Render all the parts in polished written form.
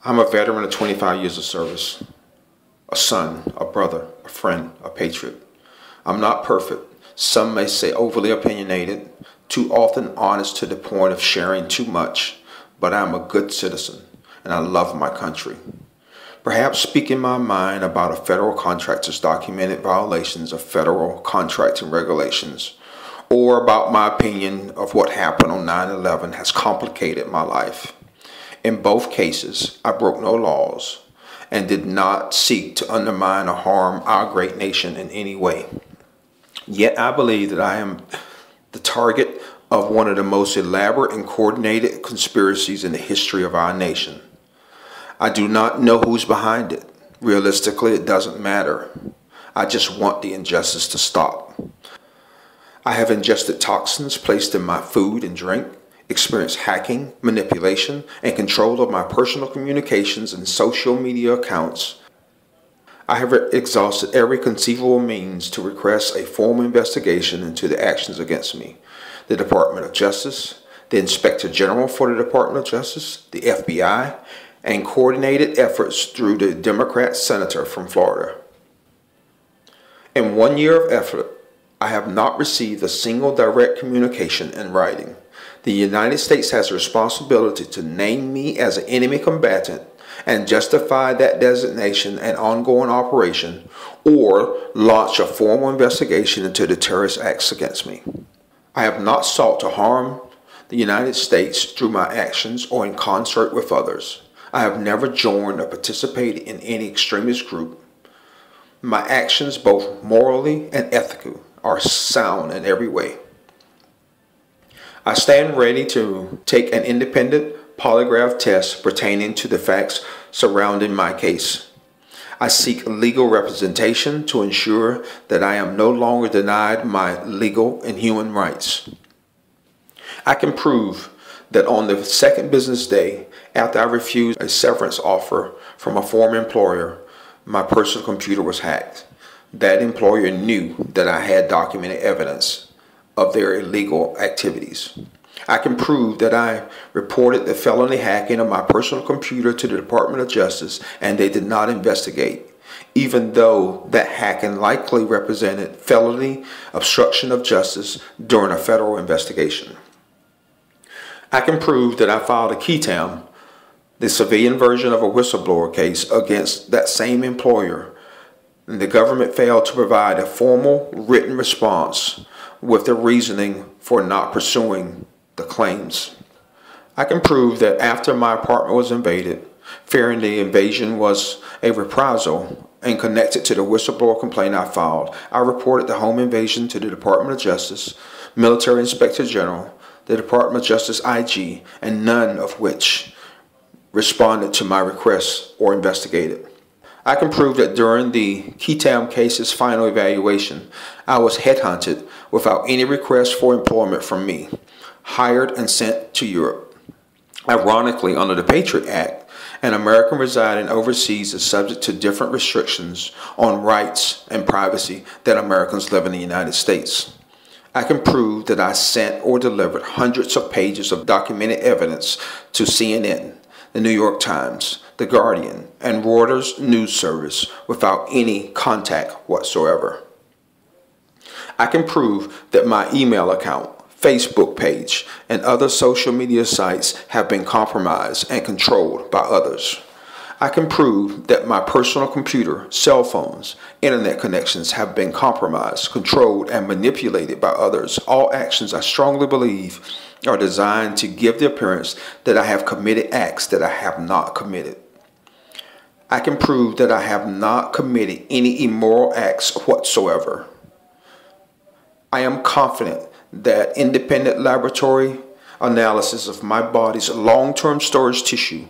I'm a veteran of 25 years of service, a son, a brother, a friend, a patriot. I'm not perfect. Some may say overly opinionated, too often honest to the point of sharing too much, but I'm a good citizen and I love my country. Perhaps speaking my mind about a federal contractor's documented violations of federal contracting regulations, or about my opinion of what happened on 9/11 has complicated my life. In both cases, I broke no laws and did not seek to undermine or harm our great nation in any way. Yet I believe that I am the target of one of the most elaborate and coordinated conspiracies in the history of our nation. I do not know who's behind it. Realistically, it doesn't matter. I just want the injustice to stop. I have ingested toxins placed in my food and drink, experienced hacking, manipulation, and control of my personal communications and social media accounts. I have exhausted every conceivable means to request a formal investigation into the actions against me. The Department of Justice, the Inspector General for the Department of Justice, the FBI, and coordinated efforts through the Democrat senator from Florida. In 1 year of effort, I have not received a single direct communication in writing. The United States has a responsibility to name me as an enemy combatant and justify that designation and ongoing operation, or launch a formal investigation into the terrorist acts against me. I have not sought to harm the United States through my actions or in concert with others. I have never joined or participated in any extremist group. My actions, both morally and ethically, are sound in every way. I stand ready to take an independent polygraph test pertaining to the facts surrounding my case. I seek legal representation to ensure that I am no longer denied my legal and human rights. I can prove that on the second business day after I refused a severance offer from a former employer, my personal computer was hacked. That employer knew that I had documented evidence of their illegal activities. I can prove that I reported the felony hacking of my personal computer to the Department of Justice and they did not investigate, even though that hacking likely represented felony obstruction of justice during a federal investigation. I can prove that I filed a QTAM, the civilian version of a whistleblower case, against that same employer, and the government failed to provide a formal written response with the reasoning for not pursuing the claims. I can prove that after my apartment was invaded, fearing the invasion was a reprisal and connected to the whistleblower complaint I filed, I reported the home invasion to the Department of Justice, Military Inspector General, the Department of Justice IG, and none of which responded to my requests or investigated. I can prove that during the QTAM case's final evaluation, I was headhunted without any request for employment from me, hired and sent to Europe. Ironically, under the Patriot Act, an American residing overseas is subject to different restrictions on rights and privacy than Americans living in the United States. I can prove that I sent or delivered hundreds of pages of documented evidence to CNN, the New York Times, The Guardian, and Reuters news service without any contact whatsoever. I can prove that my email account, Facebook page, and other social media sites have been compromised and controlled by others. I can prove that my personal computer, cell phones, internet connections have been compromised, controlled, and manipulated by others. All actions I strongly believe are designed to give the appearance that I have committed acts that I have not committed. I can prove that I have not committed any immoral acts whatsoever. I am confident that independent laboratory analysis of my body's long-term storage tissue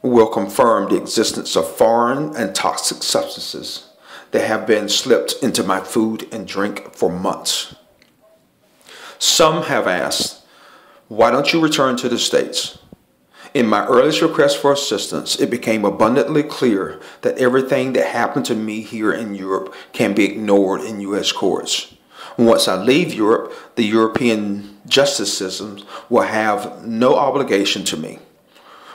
will confirm the existence of foreign and toxic substances that have been slipped into my food and drink for months. Some have asked, why don't you return to the States? In my earliest request for assistance, it became abundantly clear that everything that happened to me here in Europe can be ignored in U.S. courts. Once I leave Europe, the European justice systems will have no obligation to me.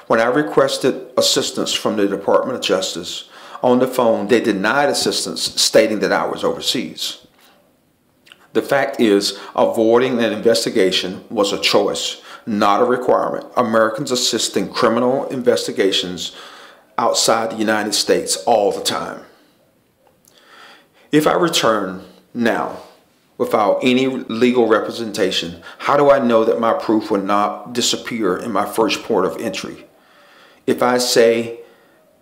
When I requested assistance from the Department of Justice on the phone, they denied assistance, stating that I was overseas. The fact is, avoiding an investigation was a choice, not a requirement. Americans assist in criminal investigations outside the United States all the time. If I return now without any legal representation, how do I know that my proof will not disappear in my first port of entry? If I say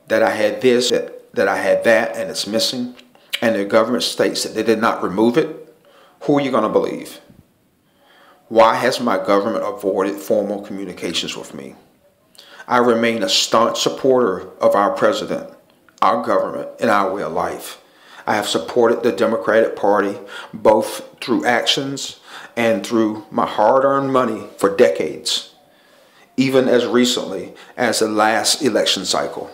that I had this, that I had that, and it's missing, and the government states that they did not remove it, who are you going to believe? Why has my government avoided formal communications with me? I remain a staunch supporter of our president, our government, and our way of life. I have supported the Democratic Party both through actions and through my hard-earned money for decades, even as recently as the last election cycle.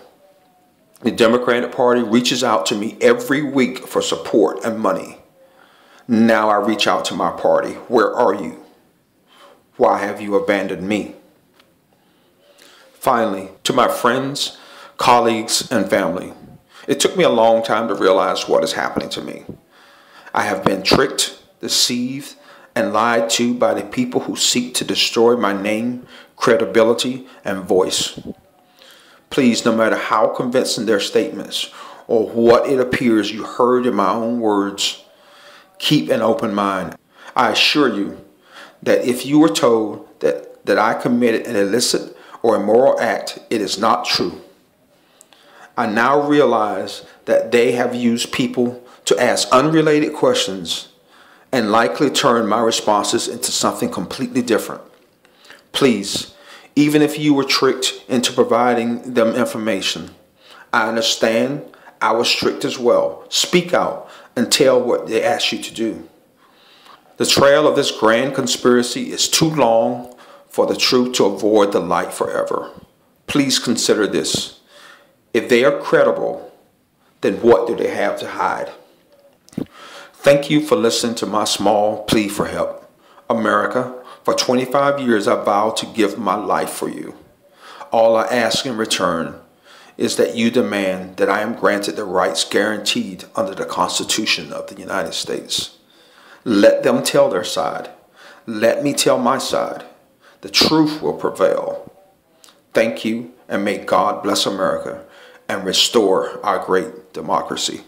The Democratic Party reaches out to me every week for support and money. Now I reach out to my party. Where are you? Why have you abandoned me? Finally, to my friends, colleagues, and family, it took me a long time to realize what is happening to me. I have been tricked, deceived, and lied to by the people who seek to destroy my name, credibility, and voice. Please, no matter how convincing their statements or what it appears you heard in my own words, keep an open mind. I assure you that if you were told that I committed an illicit or immoral act, it is not true. I now realize that they have used people to ask unrelated questions and likely turn my responses into something completely different. Please, even if you were tricked into providing them information, I understand I was tricked as well. Speak out and tell what they asked you to do. The trail of this grand conspiracy is too long for the truth to avoid the light forever. Please consider this. If they are credible, then what do they have to hide? Thank you for listening to my small plea for help. America, for 25 years I vowed to give my life for you. All I ask in return is that you demand that I am granted the rights guaranteed under the Constitution of the United States. Let them tell their side. Let me tell my side. The truth will prevail. Thank you, and may God bless America and restore our great democracy.